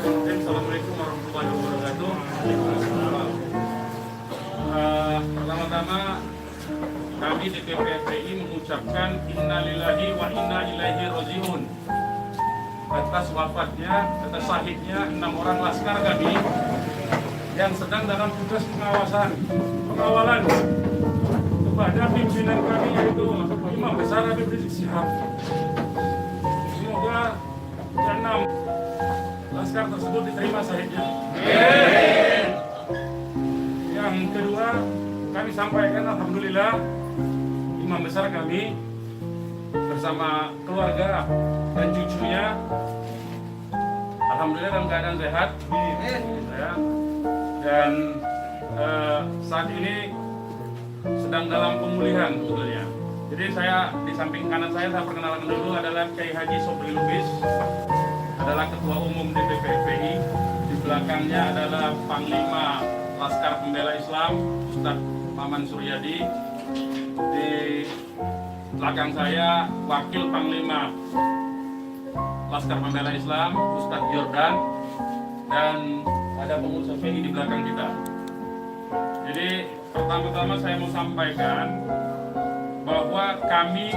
Bismillahirrahmanirrahim. Assalamualaikum warahmatullahi wabarakatuh. Pertama-tama kami di PPFPI mengucapkan innalillahi wa inna ilaihi rajiun atas wafatnya, atas syahidnya 6 orang laskar kami yang sedang dalam tugas pengawalan kepada pimpinan kami yaitu Imam Besar Habib Rizik Syihab. Semoga ke-6 laskar tersebut diterima syahidnya. Yang kedua, kami sampaikan alhamdulillah Imam Besar kami bersama keluarga dan cucunya alhamdulillah dalam keadaan sehat ya. Dan saat ini sedang dalam pemulihan sebetulnya. Jadi saya di samping kanan saya perkenalkan dulu adalah Kiai Haji Sobri Lubis, adalah Ketua Umum DPP FPI. Di belakangnya adalah Panglima Laskar Pembela Islam Ustadz Maman Suryadi. Di belakang saya Wakil Panglima Laskar Pembela Islam Ustadz Jordan, dan ada pengurus FPI di belakang kita. Jadi pertama-tama saya mau sampaikan bahwa kami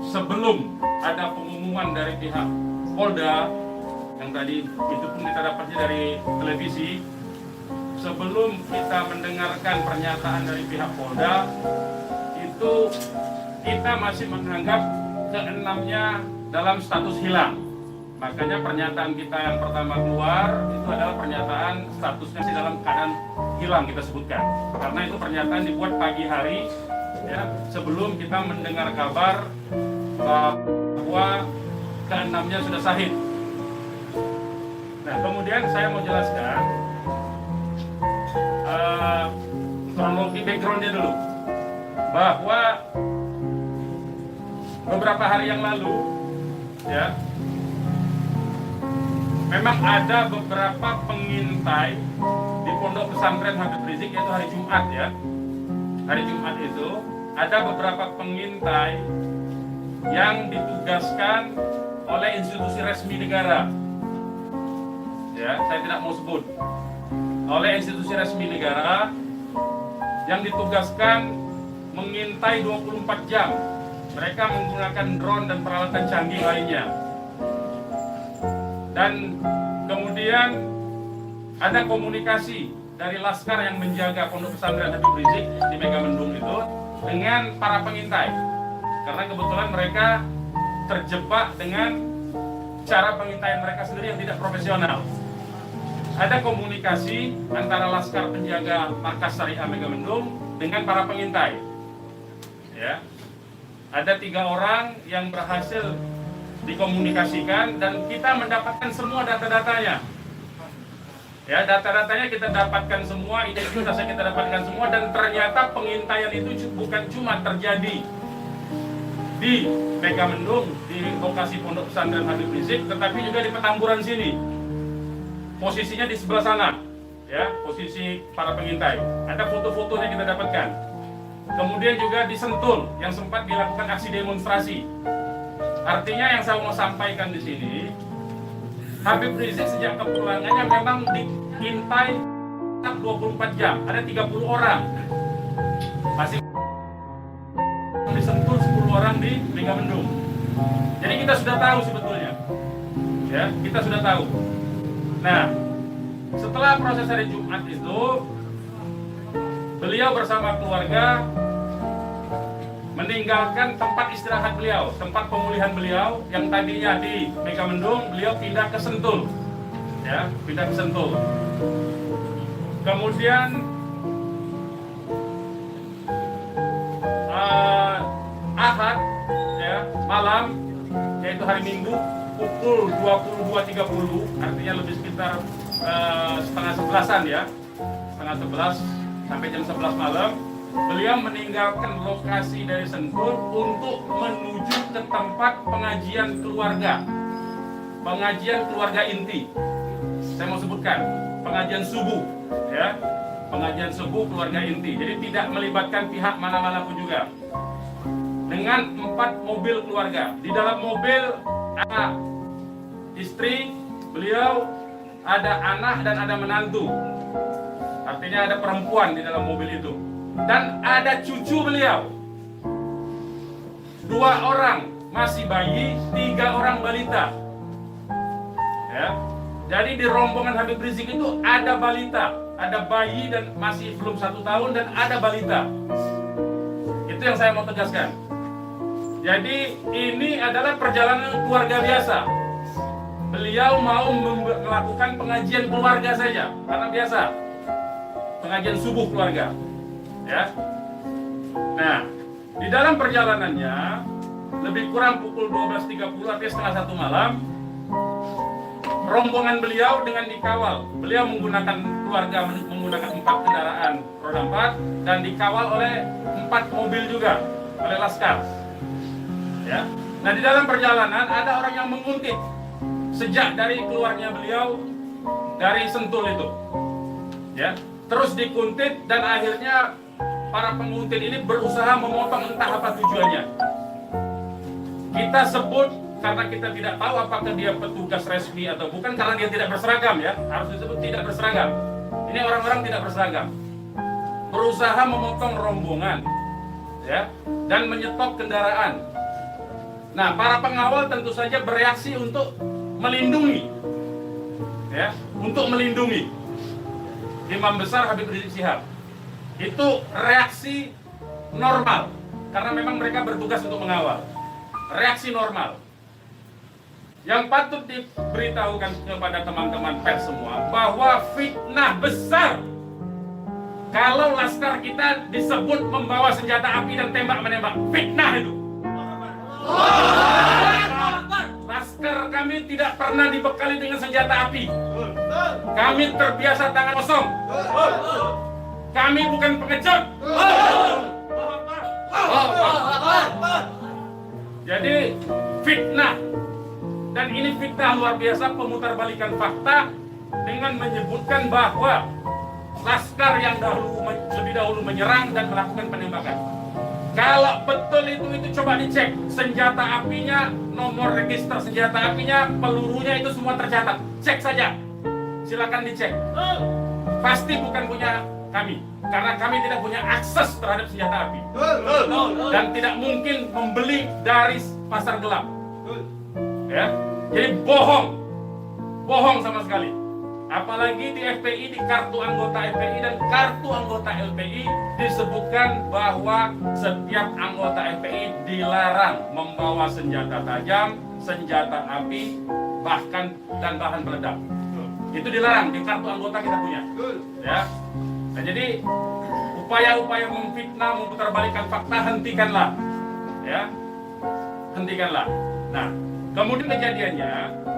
sebelum ada pengumuman dari pihak Polda, yang tadi itu pun kita dapatnya dari televisi, sebelum kita mendengarkan pernyataan dari pihak Polda, itu kita masih menganggap ke-6-nya dalam status hilang. Makanya pernyataan kita yang pertama keluar itu adalah pernyataan statusnya sih dalam keadaan hilang kita sebutkan. Karena itu pernyataan dibuat pagi hari ya, sebelum kita mendengar kabar bahwa ke-6-nya sudah syahid. Nah, kemudian saya mau jelaskan kronologi backgroundnya dulu, bahwa beberapa hari yang lalu ya, memang ada beberapa pengintai di Pondok Pesantren Habib Rizik, yaitu hari Jumat ya. Hari Jumat itu ada beberapa pengintai yang ditugaskan oleh institusi resmi negara. Ya, saya tidak mau sebut. Oleh institusi resmi negara yang ditugaskan mengintai 24 jam. Mereka menggunakan drone dan peralatan canggih lainnya. Dan kemudian ada komunikasi dari laskar yang menjaga Pondok Pesantren Habib Rizik di Megamendung itu dengan para pengintai. Karena kebetulan mereka terjebak dengan cara pengintaian mereka sendiri yang tidak profesional. Ada komunikasi antara laskar penjaga markas Syariah Megamendung dengan para pengintai. Ya. Ada 3 orang yang berhasil dikomunikasikan dan kita mendapatkan semua data-datanya. Ya, data-datanya kita dapatkan semua, identitasnya kita dapatkan semua, dan ternyata pengintaian itu bukan cuma terjadi di Megamendung, di lokasi Pondok Pesantren Habib Rizik, tetapi juga di Petamburan sini. Posisinya di sebelah sana, ya, posisi para pengintai. Ada foto-fotonya kita dapatkan. Kemudian juga di Sentul yang sempat dilakukan aksi demonstrasi. Artinya yang saya mau sampaikan di sini, Habib Rizik sejak kepulangannya memang diintai 24 jam. Ada 30 orang. Masih disentuh 10 orang di Megamendung. Jadi kita sudah tahu sebetulnya. Ya, kita sudah tahu. Nah, setelah proses hari Jumat itu, beliau bersama keluarga meninggalkan tempat istirahat beliau, tempat pemulihan beliau yang tadinya di Megamendung, beliau pindah ke Sentul, ya, pindah ke Sentul. Kemudian Ahad, ya, malam, yaitu hari Minggu, pukul 22.30, artinya lebih sekitar setengah 11-an ya, setengah 11 sampai jam 11 malam. Beliau meninggalkan lokasi dari Sentul untuk menuju ke tempat pengajian keluarga inti. Saya mau sebutkan, pengajian subuh, ya, pengajian subuh keluarga inti. Jadi tidak melibatkan pihak mana-mana pun juga. Dengan 4 mobil keluarga. Di dalam mobil ada istri, beliau ada anak dan ada menantu. Artinya ada perempuan di dalam mobil itu. Dan ada cucu beliau. 2 orang masih bayi, 3 orang balita. Ya. Jadi di rombongan Habib Rizik itu ada balita, ada bayi dan masih belum 1 tahun dan ada balita. Itu yang saya mau tegaskan. Jadi ini adalah perjalanan keluarga biasa. Beliau mau melakukan pengajian keluarga saja, karena biasa pengajian subuh keluarga. Ya. Nah, di dalam perjalanannya lebih kurang pukul 12.30 artinya setengah 1 malam, rombongan beliau dengan dikawal. Beliau menggunakan keluarga menggunakan 4 kendaraan roda 4 dan dikawal oleh 4 mobil juga oleh laskar. Ya. Nah, di dalam perjalanan ada orang yang menguntit sejak dari keluarnya beliau dari Sentul itu. Ya. Terus dikuntit dan akhirnya para penguntit ini berusaha memotong, entah apa tujuannya. Kita sebut karena kita tidak tahu apakah dia petugas resmi atau bukan, karena dia tidak berseragam, ya. Harus disebut tidak berseragam. Ini orang-orang tidak berseragam. Berusaha memotong rombongan, ya, dan menyetop kendaraan. Nah, para pengawal tentu saja bereaksi untuk melindungi, ya, untuk melindungi Imam Besar Habib Rizik Syihab. Itu reaksi normal, karena memang mereka bertugas untuk mengawal. Reaksi normal. Yang patut diberitahukan kepada teman-teman pers semua bahwa fitnah besar kalau laskar kita disebut membawa senjata api dan tembak-menembak. Fitnah itu. Laskar kami tidak pernah dibekali dengan senjata api. Kami terbiasa tangan kosong. Kami bukan pengecut. Jadi fitnah. Dan ini fitnah luar biasa, pemutarbalikan fakta dengan menyebutkan bahwa laskar yang lebih dahulu menyerang dan melakukan penembakan. Kalau betul itu coba dicek senjata apinya, nomor register senjata apinya, pelurunya itu semua tercatat. Cek saja, silakan dicek. Pasti bukan punya kami, karena kami tidak punya akses terhadap senjata api dan tidak mungkin membeli dari pasar gelap. Ya, jadi bohong sama sekali. Apalagi di FPI, di kartu anggota FPI dan kartu anggota LPI disebutkan bahwa setiap anggota FPI dilarang membawa senjata tajam, senjata api, bahkan dan bahan peledak. Itu dilarang di kartu anggota kita punya. Ya. Nah, jadi upaya-upaya memfitnah, memutarbalikkan fakta hentikanlah. Ya. Hentikanlah. Nah, kemudian kejadiannya,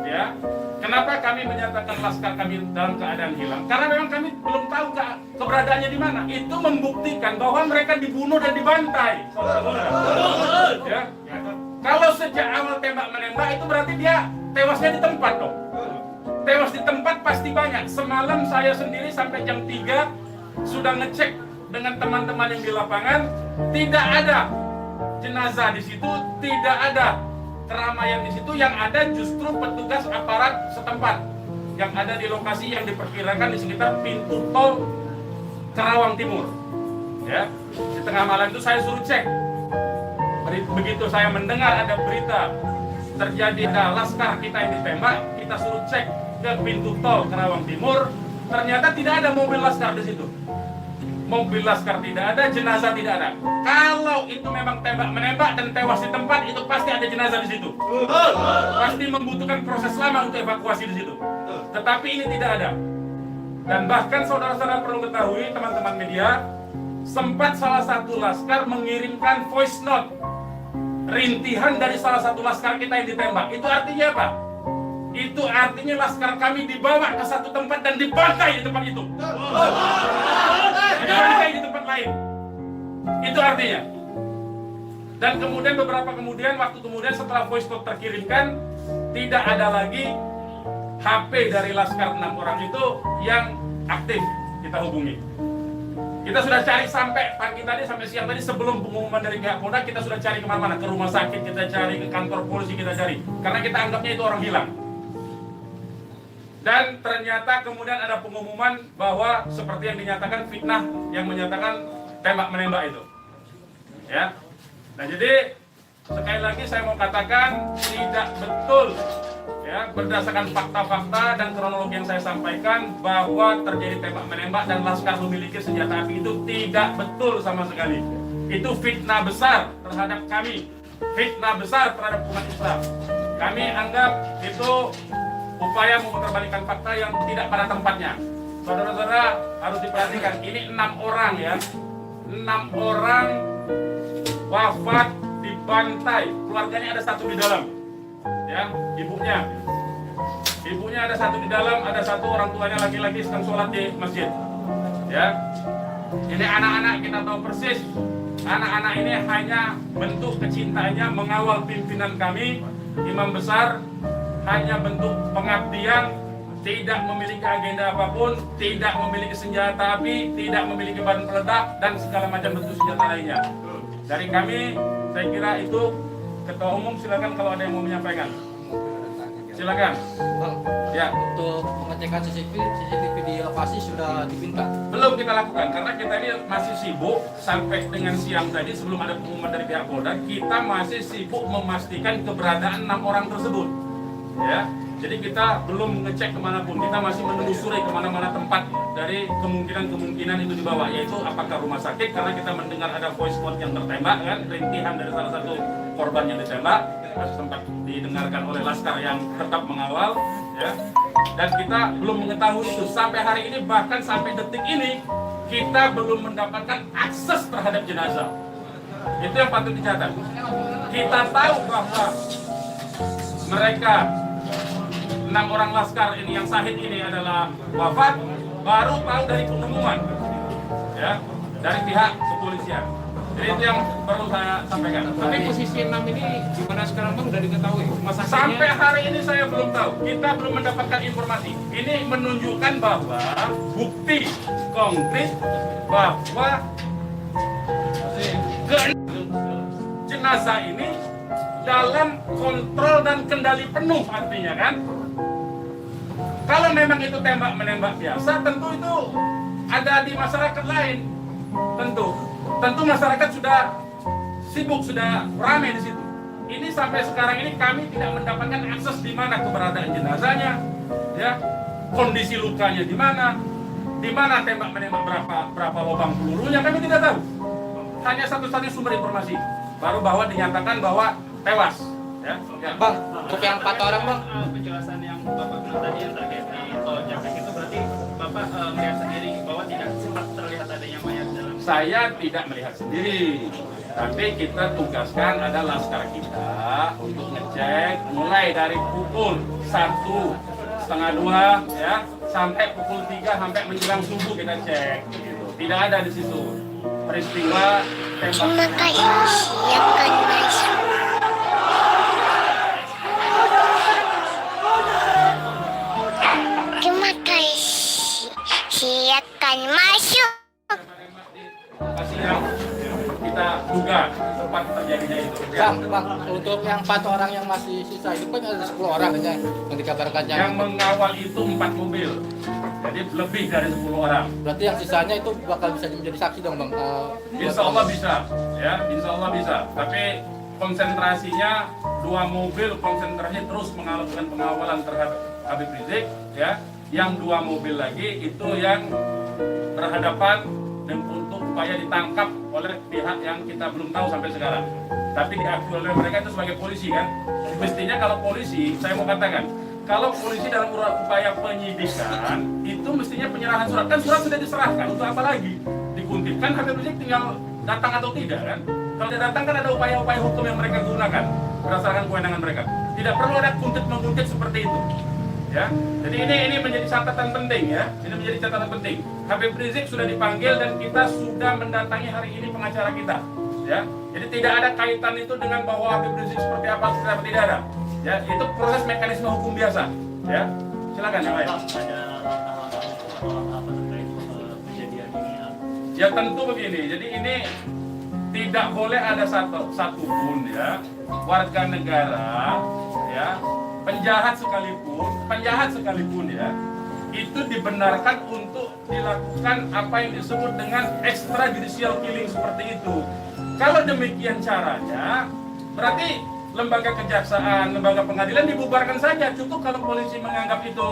ya, kenapa kami menyatakan laskar kami dalam keadaan hilang? Karena memang kami belum tahu keberadaannya di mana. Itu membuktikan bahwa mereka dibunuh dan dibantai. Ya. Kalau sejak awal tembak menembak itu berarti dia tewasnya di tempat dong. Tewas di tempat pasti banyak. Semalam saya sendiri sampai jam 3 sudah ngecek dengan teman-teman yang di lapangan, tidak ada jenazah di situ, tidak ada keramaian di situ. Yang ada justru petugas aparat setempat yang ada di lokasi yang diperkirakan di sekitar pintu tol Karawang Timur. Ya, di tengah malam itu saya suruh cek. Begitu saya mendengar ada berita terjadi ada laskar kita yang ditembak, kita suruh cek ke pintu tol Karawang Timur. Ternyata tidak ada mobil laskar di situ. Mobil laskar tidak ada, jenazah tidak ada. Kalau itu memang tembak menembak dan tewas di tempat, itu pasti ada jenazah di situ. Pasti membutuhkan proses lama untuk evakuasi di situ. Tetapi ini tidak ada. Dan bahkan saudara-saudara perlu ketahui, teman-teman media, sempat salah satu laskar mengirimkan voice note rintihan dari salah satu laskar kita yang ditembak. Itu artinya apa? Itu artinya laskar kami dibawa ke satu tempat dan dibantai di tempat itu. Dibantai di tempat lain. Itu artinya. Dan kemudian waktu kemudian setelah voice note terkirimkan, tidak ada lagi HP dari laskar 6 orang itu yang aktif kita hubungi. Kita sudah cari sampai pagi tadi, sampai siang tadi sebelum pengumuman dari pihak Polda, kita sudah cari kemana-mana, ke rumah sakit kita cari, ke kantor polisi kita cari, karena kita anggapnya itu orang hilang. Dan ternyata kemudian ada pengumuman bahwa seperti yang dinyatakan fitnah yang menyatakan tembak menembak itu. Ya. Nah, jadi sekali lagi saya mau katakan tidak betul ya, berdasarkan fakta-fakta dan kronologi yang saya sampaikan bahwa terjadi tembak menembak dan Laskar memiliki senjata api itu tidak betul sama sekali. Itu fitnah besar terhadap kami, fitnah besar terhadap umat Islam. Kami anggap itu upaya memutarbalikkan fakta yang tidak pada tempatnya. Saudara-saudara harus diperhatikan, ini 6 orang ya, 6 orang wafat dibantai, keluarganya ada 1 di dalam, ya, ibunya ada 1 di dalam, ada 1 orang tuanya laki-laki sedang sholat di masjid, ya. Ini anak-anak kita tahu persis, anak-anak ini hanya bentuk kecintaannya mengawal pimpinan kami, imam besar, hanya bentuk pengabdian, tidak memiliki agenda apapun, tidak memiliki senjata api, tidak memiliki bahan peledak dan segala macam bentuk senjata lainnya. Dari kami, saya kira itu. Ketua Umum silakan kalau ada yang mau menyampaikan. Silakan. Bang, ya. Untuk pengecekan CCTV di lokasi sudah dipinta? Belum kita lakukan karena kita ini masih sibuk sampai dengan siang tadi sebelum ada pengumuman dari pihak Polda, kita masih sibuk memastikan keberadaan 6 orang tersebut. Ya, jadi kita belum ngecek kemanapun, kita masih menelusuri kemana-mana tempat dari kemungkinan itu dibawa, yaitu apakah rumah sakit karena kita mendengar ada voice note yang tertembak kan, rintihan dari salah satu korban yang ditembak, masih sempat didengarkan oleh Laskar yang tetap mengawal, ya. Dan kita belum mengetahui itu sampai hari ini, bahkan sampai detik ini kita belum mendapatkan akses terhadap jenazah. Itu yang patut dicatat. Kita tahu bahwa mereka 6 orang Laskar ini yang syahid ini adalah wafat, baru tahu dari pengumuman, ya, dari pihak kepolisian. Jadi itu yang perlu saya sampaikan. Tapi posisi 6 ini gimana sekarang Bang, udah diketahui? Sampai hari ini saya belum tahu. Kita belum mendapatkan informasi. Ini menunjukkan bahwa bukti konkret bahwa jenazah ini dalam kontrol dan kendali penuh, artinya kan. Kalau memang itu tembak menembak biasa, tentu itu ada di masyarakat lain. Tentu masyarakat sudah sibuk, sudah ramai di situ. Ini sampai sekarang ini kami tidak mendapatkan akses di mana keberadaan jenazahnya, ya, kondisi lukanya di mana tembak menembak, berapa lubang pelurunya, kami tidak tahu. Hanya satu-satunya sumber informasi baru bahwa dinyatakan bahwa tewas. Ya. Bang, untuk yang 4 orang Bang. Penjelasan yang Bapak bilang tadi yang terkait di tol Japek itu berarti Bapak melihat sendiri bahwa tidak sempat terlihat adanya mayat dalam. Saya tidak melihat sendiri, tapi kita tugaskan ada Laskar kita untuk ngecek mulai dari pukul 1:30 ya sampai pukul 3 sampai menjelang subuh kita cek. Gitu. Tidak ada di situ peristiwa tembak. Silakan masuk. Lokasi yang kita duga tempat terjadinya itu. Bang, untuk yang 4 orang yang masih sisa itu kan ada 10 orang aja yang dikabarkan Yang mengawal itu 4 mobil. Jadi lebih dari 10 orang. Berarti yang sisanya itu bakal bisa menjadi saksi dong Bang? Insya Allah bisa, ya, insya Allah bisa. Tapi konsentrasinya 2 mobil konsentrasi terus melakukan pengawalan terhadap Habib Rizik, ya. Yang 2 mobil lagi itu yang berhadapan dan untuk upaya ditangkap oleh pihak yang kita belum tahu sampai sekarang. Tapi diakui oleh mereka itu sebagai polisi kan. Mestinya kalau polisi, saya mau katakan, kalau polisi dalam upaya penyidikan itu mestinya penyerahan surat, kan surat sudah diserahkan, untuk apa lagi dikuntit? Kan Habib Rizik tinggal datang atau tidak kan? Kalau dia datang kan ada upaya-upaya hukum yang mereka gunakan berdasarkan kewenangan mereka. Tidak perlu ada kuntit-mengkuntit seperti itu. Ya, jadi ini menjadi catatan penting ya. Ini menjadi catatan penting. Habib Rizik sudah dipanggil dan kita sudah mendatangi hari ini pengacara kita. Ya, jadi tidak ada kaitan itu dengan bahwa Habib Rizik seperti apa, tidak ada. Ya, itu proses mekanisme hukum biasa. Ya, silakan yang lain. Ada langkah-langkah apa terkait kejadian ini? Ya tentu begini. Jadi ini tidak boleh ada satupun ya warga negara ya penjahat sekalipun ya, itu dibenarkan untuk dilakukan apa yang disebut dengan extrajudicial killing seperti itu. Kalau demikian caranya, berarti lembaga kejaksaan, lembaga pengadilan dibubarkan saja. Cukup kalau polisi menganggap itu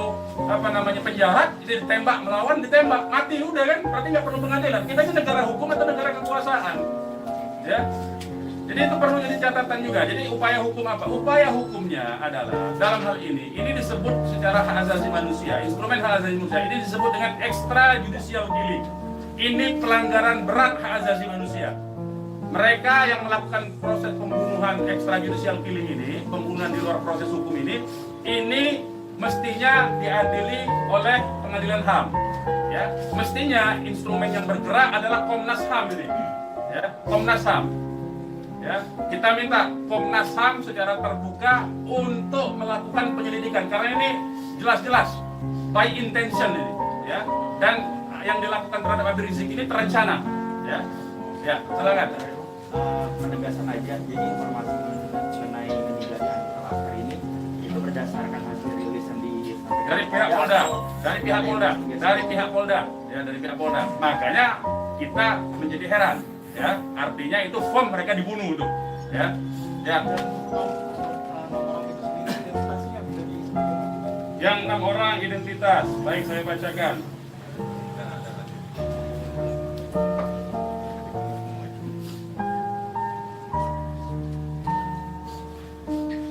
penjahat, ditembak, melawan, ditembak, mati udah kan? Berarti nggak perlu pengadilan. Kita ini negara hukum atau negara kekuasaan, ya. Jadi itu perlu jadi catatan juga. Jadi upaya hukum apa? Upaya hukumnya adalah dalam hal ini disebut secara hak asasi manusia, instrumen hak asasi manusia ini disebut dengan extrajudicial killing. Ini pelanggaran berat hak asasi manusia. Mereka yang melakukan proses pembunuhan extrajudicial killing ini, pembunuhan di luar proses hukum ini mestinya diadili oleh pengadilan HAM. Ya, mestinya instrumen yang bergerak adalah Komnas HAM ini. Ya, Komnas HAM. Ya, kita minta Komnas HAM secara terbuka untuk melakukan penyelidikan karena ini jelas-jelas by intention ini, ya. Dan yang dilakukan terhadap Habib Rizik ini terencana, ya. Ya, silakan. Penegasan aja, jadi informasi mengenai meninggalnya Laskar ini itu berdasarkan hasil rilisan dari pihak Polda, ya, dari pihak Polda. Makanya kita menjadi heran. Ya, artinya itu form mereka dibunuh tuh, ya, ya. Yang 6 orang identitas, baik saya bacakan.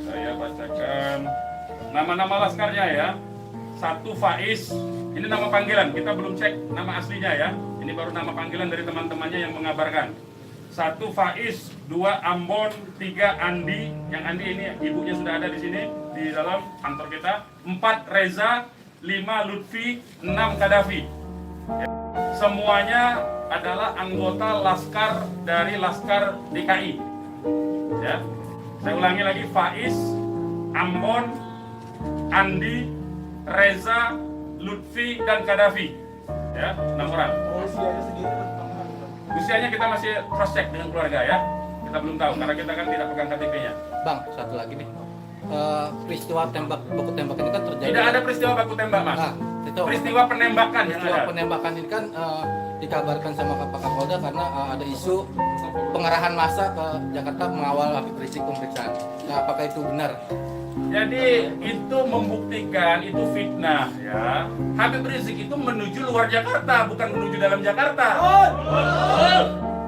Saya bacakan nama-nama laskarnya ya. 1 Faiz, ini nama panggilan, kita belum cek nama aslinya ya. Ini baru nama panggilan dari teman-temannya yang mengabarkan. 1 Faiz, 2 Ambon, 3 Andi. Yang Andi ini ibunya sudah ada di sini di dalam kantor kita. 4 Reza, 5 Lutfi, 6 Kadafi. Ya. Semuanya adalah anggota Laskar dari Laskar DKI. Ya. Saya ulangi lagi, Faiz, Ambon, Andi, Reza, Lutfi dan Kadafi. Ya, 6 orang. Usianya kita masih cross check dengan keluarga ya. Kita belum tahu karena kita kan tidak pegang KTP-nya. Bang, satu lagi nih. Peristiwa baku tembak ini kan terjadi. Tidak ada peristiwa baku tembak, Mas. Nah, itu peristiwa penembakan yang peristiwa ada. penembakan ini kan dikabarkan sama Pak Kapolda karena ada isu pengarahan massa ke Jakarta mengawal Habib Rizik pemeriksaan. Nah, apakah itu benar? Jadi itu membuktikan itu fitnah ya. Habib Rizik itu menuju luar Jakarta, bukan menuju dalam Jakarta.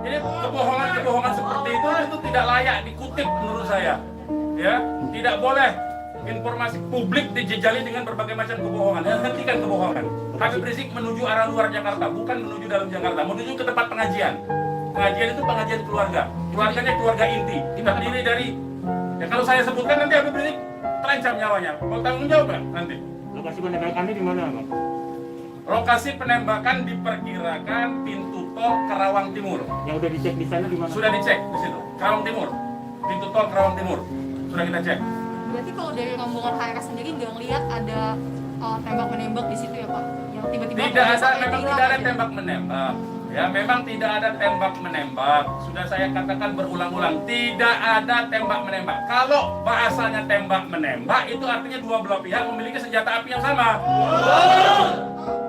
Jadi kebohongan seperti itu tidak layak dikutip menurut saya. Ya, tidak boleh informasi publik dijejali dengan berbagai macam kebohongan. Hentikan kebohongan. Habib Rizik menuju arah luar Jakarta, bukan menuju dalam Jakarta. Menuju ke tempat pengajian. Pengajian itu pengajian keluarga. Keluarganya keluarga inti. Terdiri dari ya kalau saya sebutkan nanti Habib Rizik terancam nyawanya. Mau tanggung jawab nggak nanti? Lokasi penembakannya di mana, Bang? Lokasi penembakan diperkirakan pintu tol Karawang Timur. Yang udah dicek di sana di mana? Sudah dicek di situ. Karawang Timur. Pintu tol Karawang Timur. Sudah kita cek. Berarti kalau dari rombongan HRS sendiri nggak ngelihat ada tembak menembak di situ ya Pak? Yang tiba-tiba Tidak ada, memang tidak ada tembak menembak. Ya, memang tidak ada tembak menembak. Sudah saya katakan berulang-ulang, tidak ada tembak menembak. Kalau bahasanya tembak menembak, itu artinya dua belah pihak memiliki senjata api yang sama.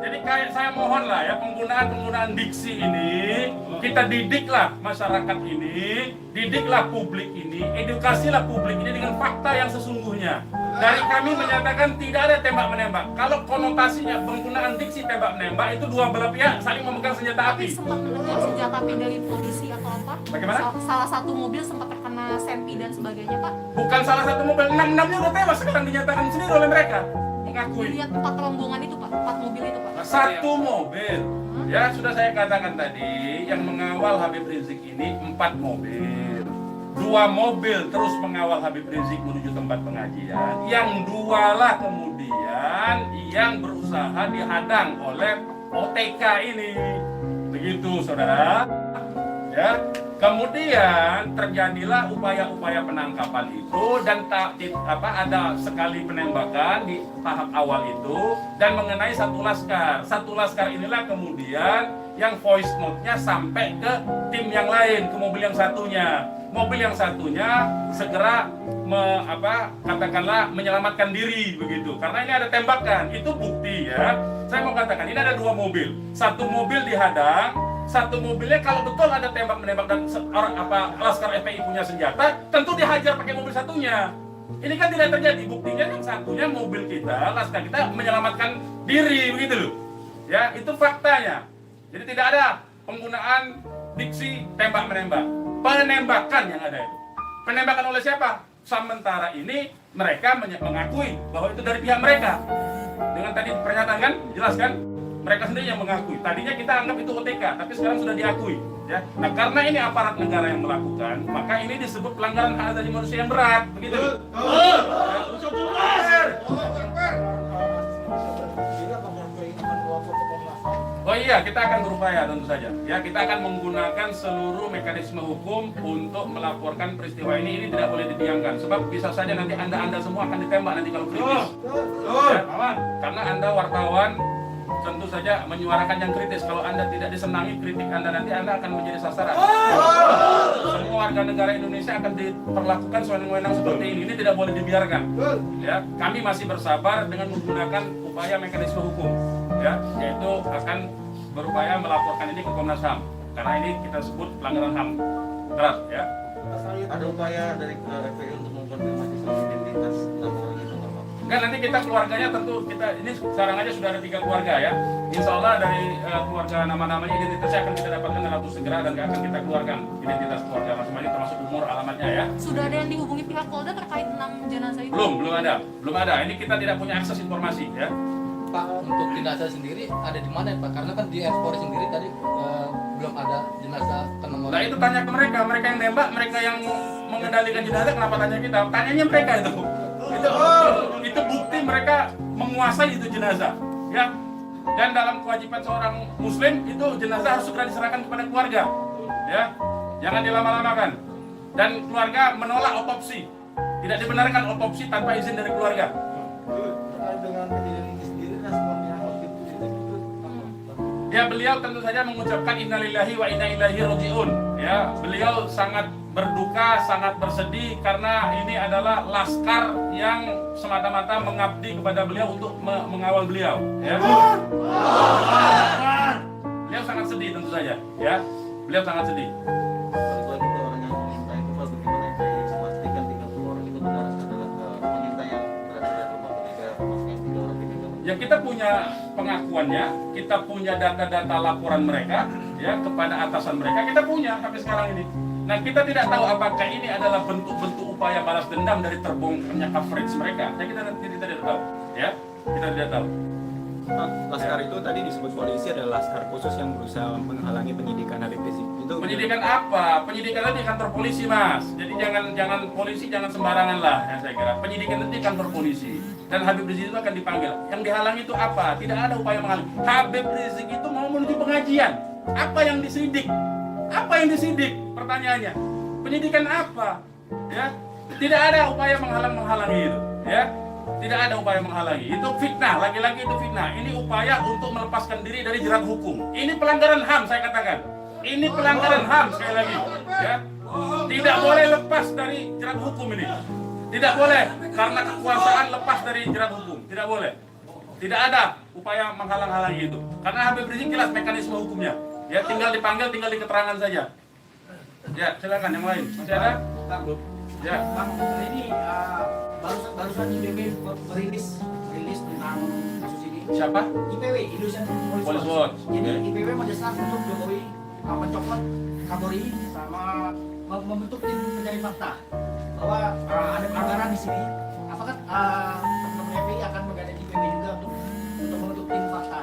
Jadi kayak saya mohon lah ya, penggunaan diksi ini, kita didiklah masyarakat ini, didiklah publik ini, edukasilah publik ini dengan fakta yang sesungguhnya. Dari kami menyatakan tidak ada tembak menembak. Kalau konotasinya penggunaan diksi tembak menembak itu dua belah pihak saling memegang senjata api. sempat mendengar senjata api dari polisi atau apa? Bagaimana? Salah satu mobil sempat terkena sempi dan sebagainya Pak. Bukan salah satu mobil, 6-6-nya udah tewas sekarang dinyatakan sendiri oleh mereka. Mengakui. Dilihat 4 rombongan itu Pak, 4 mobil itu Pak. Satu mobil. Ya sudah saya katakan tadi, yang mengawal Habib Rizik ini 4 mobil. 2 mobil terus mengawal Habib Rizik menuju tempat pengajian. Yang 2 lah kemudian yang berusaha dihadang oleh OTK ini. Begitu saudara. Ya. Kemudian terjadilah upaya-upaya penangkapan itu dan ada sekali penembakan di tahap awal itu dan mengenai satu laskar. Satu laskar inilah kemudian yang voice note-nya sampai ke tim yang lain, ke mobil yang satunya. Mobil yang satunya segera katakanlah menyelamatkan diri begitu. Karena ini ada tembakan, itu bukti ya. Saya mau katakan ini ada 2 mobil. Satu mobil dihadang, satu mobilnya kalau betul ada tembak menembak dan laskar FPI punya senjata, tentu dihajar pakai mobil satunya. Ini kan tidak terjadi. Buktinya yang satunya mobil kita, laskar kita menyelamatkan diri begitu loh. Ya, itu faktanya. Jadi tidak ada penggunaan diksi tembak menembak. Penembakan yang ada itu. Penembakan oleh siapa? Sementara ini mereka mengakui bahwa itu dari pihak mereka. Dengan tadi pernyataan kan, jelas kan? Mereka sendiri yang mengakui. Tadinya kita anggap itu OTK, tapi sekarang sudah diakui. Ya. Nah, karena ini aparat negara yang melakukan, maka ini disebut pelanggaran hak asasi manusia yang berat, begitu. Oh iya, kita akan berupaya tentu saja. Ya, kita akan menggunakan seluruh mekanisme hukum untuk melaporkan peristiwa ini. Ini tidak boleh didiamkan, sebab bisa saja nanti anda semua akan ditembak nanti kalau kritis. Ya, karena anda wartawan tentu saja menyuarakan yang kritis. Kalau anda tidak disenangi kritik anda, nanti anda akan menjadi sasaran. Semua warga negara Indonesia akan diperlakukan sewenang-wenang seperti ini. Ini tidak boleh dibiarkan. Ya, kami masih bersabar dengan menggunakan upaya mekanisme hukum. Ya, yaitu akan berupaya melaporkan ini ke Komnas HAM. Karena ini kita sebut pelanggaran HAM berat. Ya. Ada upaya dari FPI untuk mengkonfirmasi soal identitas orang itu nggak Pak? Enggak, nanti kita keluarganya tentu kita ini sekarang aja sudah ada 3 keluarga ya. Insya Allah dari keluarga nama-namanya identitasnya akan kita dapatkan dalam waktu segera dan akan kita keluarkan identitas keluarga masing-masing termasuk umur alamatnya ya. Sudah ada yang dihubungi pihak Polda terkait 6 jenazah itu? Belum ada. Ini kita tidak punya akses informasi ya. Pak, untuk jenazah sendiri ada di mana Pak? Karena kan di Polri sendiri tadi belum ada jenazah penemuan. Nah itu tanya ke mereka yang nembak, mereka yang mengendalikan jenazah, kenapa tanya kita? Tanyanya mereka itu. Itu bukti mereka menguasai itu jenazah, ya. Dan dalam kewajiban seorang Muslim itu jenazah harus segera diserahkan kepada keluarga, ya. Jangan dilama-lamakan. Dan keluarga menolak otopsi, tidak dibenarkan otopsi tanpa izin dari keluarga. Dengan kejadian ini sendiri responnya waktu itu Ya, beliau tentu saja mengucapkan innalillahi wa inna ilaihi rajiun. Ya, beliau sangat berduka, sangat bersedih karena ini adalah laskar yang semata-mata mengabdi kepada beliau untuk mengawal beliau. Ya. Beliau sangat sedih tentu saja. Ya, beliau sangat sedih. Balik lagi ke orang yang meminta itu Pak, bagaimana FPI memastikan 30 orang itu benar adalah peminta yang berada di rumah Mega, termasuk 3 orang di Mega. Ya, kita punya pengakuannya, kita punya data-data laporan mereka ya kepada atasan mereka, kita punya sampai sekarang ini. Nah, kita tidak tahu apakah ini adalah bentuk-bentuk upaya balas dendam dari terbongkarnya coverage mereka. Ya, kita tidak tahu. Ya, kita tidak tahu. Pak, laskar itu tadi disebut polisi adalah laskar khusus yang berusaha menghalangi penyidikan Habib Rizik. Itu Penyidikan apa? Penyidikan itu di kantor polisi, Mas. Jadi jangan polisi jangan sembarangan lah, ya saya kira. Penyidikan itu di kantor polisi dan Habib Rizik itu akan dipanggil. Yang dihalangi itu apa? Tidak ada upaya menghalangi. Habib Rizik itu mau menuju pengajian. Apa yang disidik? Apa yang disidik? Pertanyaannya. Penyidikan apa? Ya, tidak ada upaya menghalangi itu. Ya, tidak ada upaya menghalangi. Itu fitnah. Lagi-lagi itu fitnah. Ini upaya untuk melepaskan diri dari jerat hukum. Ini pelanggaran HAM saya katakan. Ini pelanggaran HAM sekali lagi. Ya, tidak boleh lepas dari jerat hukum ini. Tidak boleh karena kekuasaan lepas dari jerat hukum. Tidak boleh. Tidak ada upaya menghalang-halangi itu. Karena Habib Rizik jelas mekanisme hukumnya. Ya, tinggal dipanggil, tinggal diketerangan saja. Ya, silakan yang lain. Masih ada? Ya. Bang, ini barusan IPW merilis tentang kasus ini. Siapa? IPW, Indonesian Police Police Watch. Watch. Jadi Oke. IPW mendesak untuk Jokowi mencopot Kapolri sama membentuk tim pencari fakta bahwa ada pelanggaran di sini. Apakah teman-teman FPI akan menggandeng IPW juga untuk membentuk tim fakta?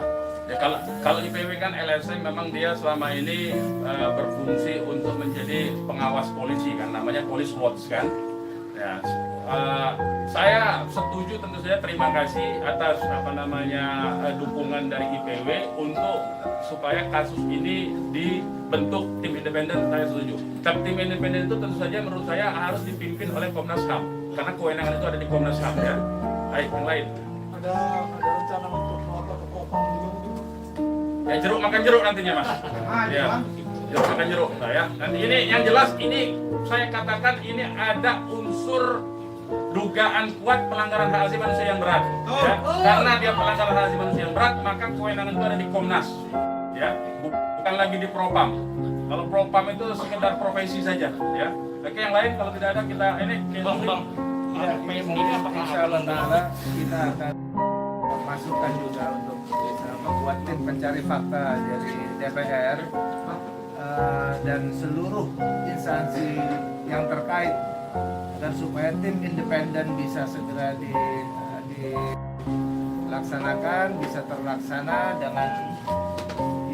Ya, kalau IPW kan LSM memang dia selama ini berfungsi untuk menjadi pengawas polisi kan, namanya Police Watch kan. Ya, saya setuju tentu saja, terima kasih atas dukungan dari IPW untuk supaya kasus ini dibentuk tim independen. Saya setuju. Tapi tim independen itu tentu saja menurut saya harus dipimpin oleh Komnas HAM karena kewenangan itu ada di Komnas HAM ya. Baik, yang lain. Ada rencana untuk melapor ke Propam juga mungkin? Ya jeruk makan jeruk nantinya mas. Ya. Jeruk makan jeruk. Nah, ya. Dan ini yang jelas ini saya katakan ini ada unsur dugaan kuat pelanggaran hak asasi manusia yang berat. Ya. Karena dia pelanggaran hak asasi manusia yang berat, maka kewenangan itu ada di Komnas. Ya. Bukan lagi di Propam. Kalau Propam itu sekedar profesi saja. Ya. Oke, yang lain kalau tidak ada kita ini. Bang. Ya, ini mungkin insya Allah Ta'ala kita akan masukkan juga untuk bisa membuat tim pencari fakta dari DPR dan seluruh instansi yang terkait dan supaya tim independen bisa segera dilaksanakan, bisa terlaksana dengan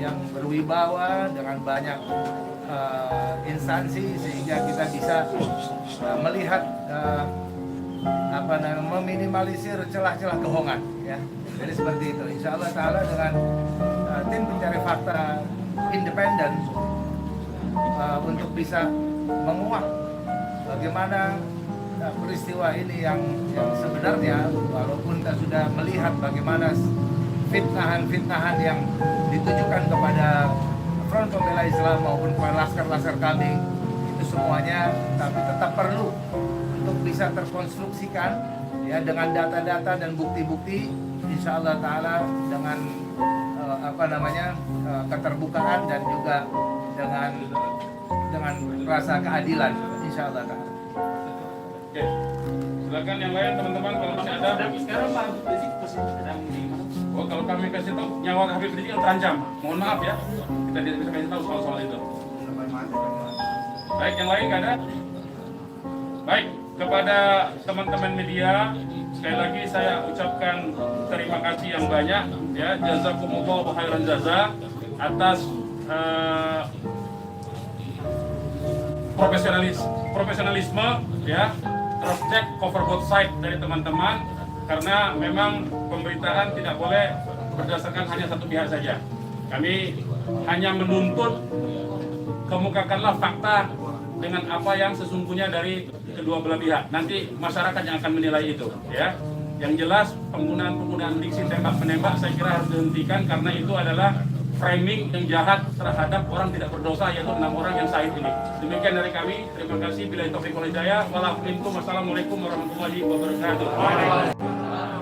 yang berwibawa, dengan banyak instansi sehingga kita bisa melihat meminimalisir celah-celah kebohongan ya. Jadi seperti itu. Insya Allah Ta'ala dengan tim pencari fakta independen untuk bisa menguak bagaimana peristiwa ini yang sebenarnya, walaupun kita sudah melihat bagaimana fitnahan-fitnahan yang ditujukan kepada Front Pembela Islam maupun kepada laskar-laskar kami, itu semuanya tapi tetap perlu untuk bisa terkonstruksikan ya dengan data-data dan bukti-bukti, insya Allah Ta'ala dengan keterbukaan dan juga dengan rasa keadilan, insya Allah Ta'ala. Oke. Silakan yang lain teman-teman kalau masih ada. Sekarang Pak Habib Rizik posisi sedang di mana? Oh, kalau kami kasih tahu nyawa Habib Rizik yang terancam. Mohon maaf ya. Kita tidak bisa kasih tahu soal itu. Baik, yang lain nggak ada? Baik, kepada teman-teman media sekali lagi saya ucapkan terima kasih yang banyak ya, jazakumullah khairan jaza atas profesionalisme ya, terus cek cover both side dari teman-teman, karena memang pemberitaan tidak boleh berdasarkan hanya satu pihak saja. Kami hanya menuntut kemukakanlah fakta dengan apa yang sesungguhnya dari kedua belah pihak. Nanti masyarakat yang akan menilai itu ya. Yang jelas penggunaan diksi tembak menembak saya kira harus dihentikan, karena itu adalah framing yang jahat terhadap orang tidak berdosa, yaitu 6 orang yang syahid ini. Demikian dari kami. Terima kasih. Billahi taufiq wal hidayah. Wassalamualaikum warahmatullahi wabarakatuh.